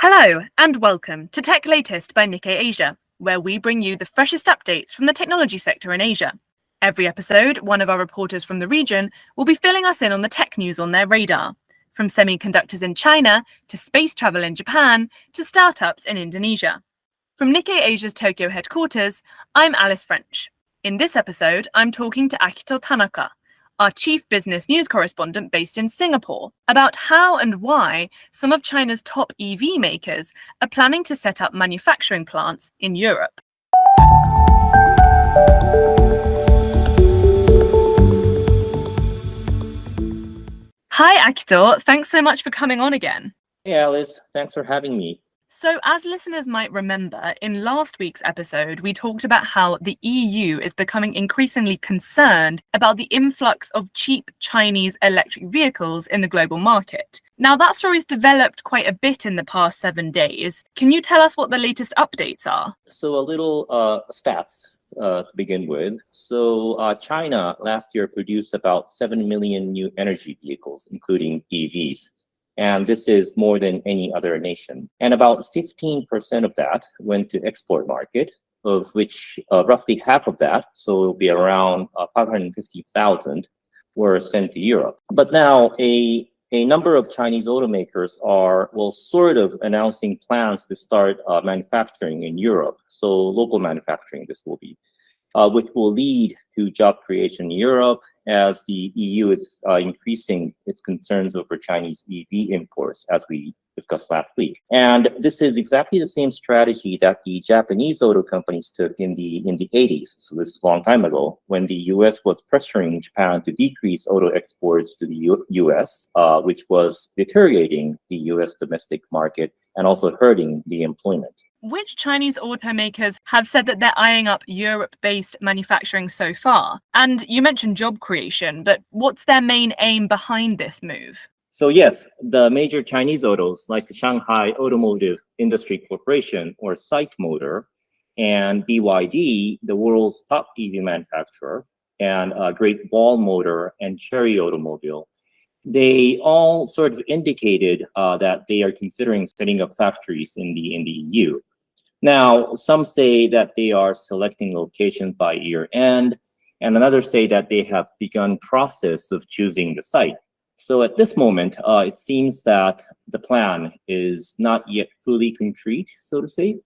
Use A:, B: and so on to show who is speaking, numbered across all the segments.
A: Hello, and welcome to Tech Latest by Nikkei Asia, where we bring you the freshest updates from the technology sector in Asia. Every episode, one of our reporters from the region will be filling us in on the tech news on their radar, from semiconductors in China to space travel in Japan to startups in Indonesia. From Nikkei Asia's Tokyo headquarters, I'm Alice French. In this episode, I'm talking to Akito Tanaka, our chief business news correspondent based in Singapore, about how and why some of China's top EV makers are planning to set up manufacturing plants in Europe. Hi, Akito. Thanks so much for coming on again.
B: Hey, Alice. Thanks for having me.
A: So, as listeners might remember, in last week's episode, we talked about how the EU is becoming increasingly concerned about the influx of cheap Chinese electric vehicles in the global market. Now, that story's developed quite a bit in the past 7 days. Can you tell us what the latest updates are?
B: So a little stats to begin with. So China last year produced about 7 million new energy vehicles, including EVs. And this is more than any other nation. And about 15% of that went to export market, of which roughly half of that, so it'll be around 550,000, were sent to Europe. But now a number of Chinese automakers are, sort of announcing plans to start manufacturing in Europe. So local manufacturing, this will be, which will lead to job creation in Europe as the EU is increasing its concerns over Chinese EV imports, as we discussed last week. And this is exactly the same strategy that the Japanese auto companies took in the 80s. So this is a long time ago, when the US was pressuring Japan to decrease auto exports to the US, which was deteriorating the US domestic market and also hurting the employment.
A: Which Chinese automakers have said that they're eyeing up Europe-based manufacturing so far? And you mentioned job creation, but what's their main aim behind this move?
B: So yes, the major Chinese autos like the Shanghai Automotive Industry Corporation, or SAIC Motor, and BYD, the world's top EV manufacturer, and Great Wall Motor and Chery Automobile, they all sort of indicated that they are considering setting up factories in the EU. Now, some say that they are selecting locations by year end, and others say that they have begun process of choosing the site. So at this moment, it seems that the plan is not yet fully concrete, so to say.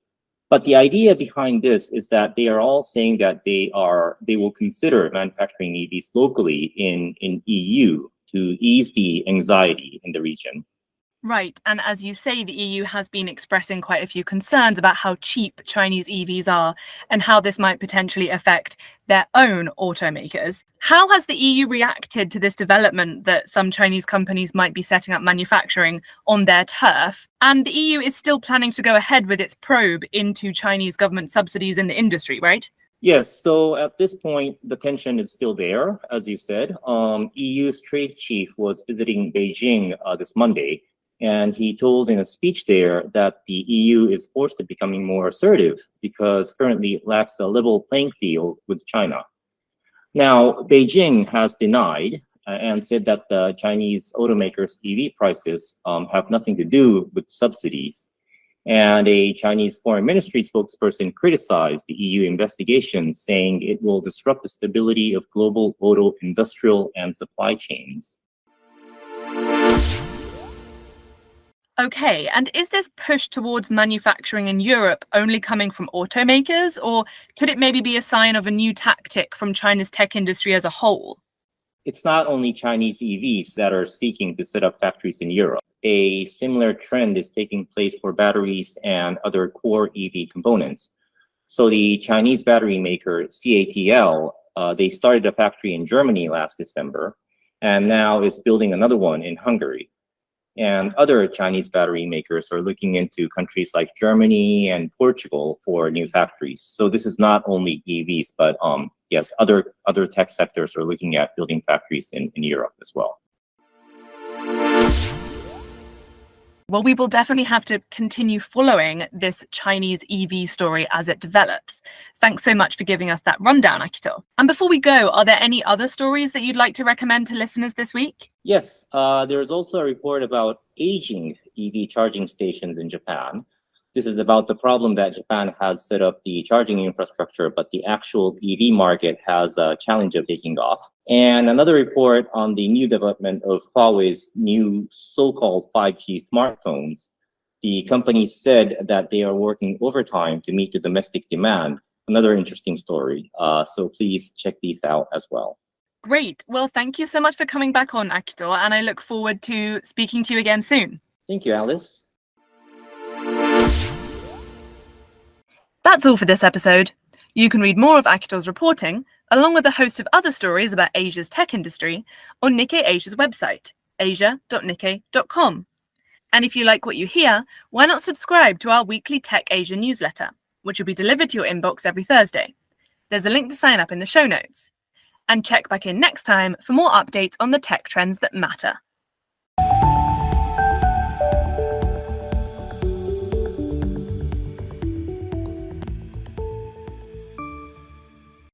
B: But the idea behind this is that they are all saying that they will consider manufacturing EVs locally in EU to ease the anxiety in the region.
A: Right, and as you say, the EU has been expressing quite a few concerns about how cheap Chinese EVs are and how this might potentially affect their own automakers. How has the EU reacted to this development that some Chinese companies might be setting up manufacturing on their turf? And the EU is still planning to go ahead with its probe into Chinese government subsidies in the industry, right?
B: Yes, so at this point, the tension is still there, as you said. EU's trade chief was visiting Beijing this Monday, and he told in a speech there that the EU is forced to becoming more assertive because currently it lacks a level playing field with China. Now, Beijing has denied and said that the Chinese automakers' EV prices have nothing to do with subsidies. And a Chinese foreign ministry spokesperson criticized the EU investigation, saying it will disrupt the stability of global auto industrial and supply chains.
A: Okay, and is this push towards manufacturing in Europe only coming from automakers, or could it maybe be a sign of a new tactic from China's tech industry as a whole?
B: It's not only Chinese EVs that are seeking to set up factories in Europe. A similar trend is taking place for batteries and other core EV components. So the Chinese battery maker CATL, they started a factory in Germany last December, and now is building another one in Hungary. And other Chinese battery makers are looking into countries like Germany and Portugal for new factories. So this is not only EVs, but yes, other tech sectors are looking at building factories in Europe as well.
A: Well, we will definitely have to continue following this Chinese EV story as it develops. Thanks so much for giving us that rundown, Akito. And before we go, are there any other stories that you'd like to recommend to listeners this week?
B: Yes, there's also a report about aging EV charging stations in Japan. This is about the problem that Japan has set up the charging infrastructure, but the actual EV market has a challenge of taking off. And another report on the new development of Huawei's new so-called 5G smartphones. The company said that they are working overtime to meet the domestic demand. Another interesting story. So please check these out as well.
A: Great. Well, thank you so much for coming back on, Akito, and I look forward to speaking to you again soon.
B: Thank you, Alice.
A: That's all for this episode. You can read more of Akito's reporting, along with a host of other stories about Asia's tech industry, on Nikkei Asia's website, asia.nikkei.com. And if you like what you hear, why not subscribe to our weekly Tech Asia newsletter, which will be delivered to your inbox every Thursday. There's a link to sign up in the show notes. And check back in next time for more updates on the tech trends that matter.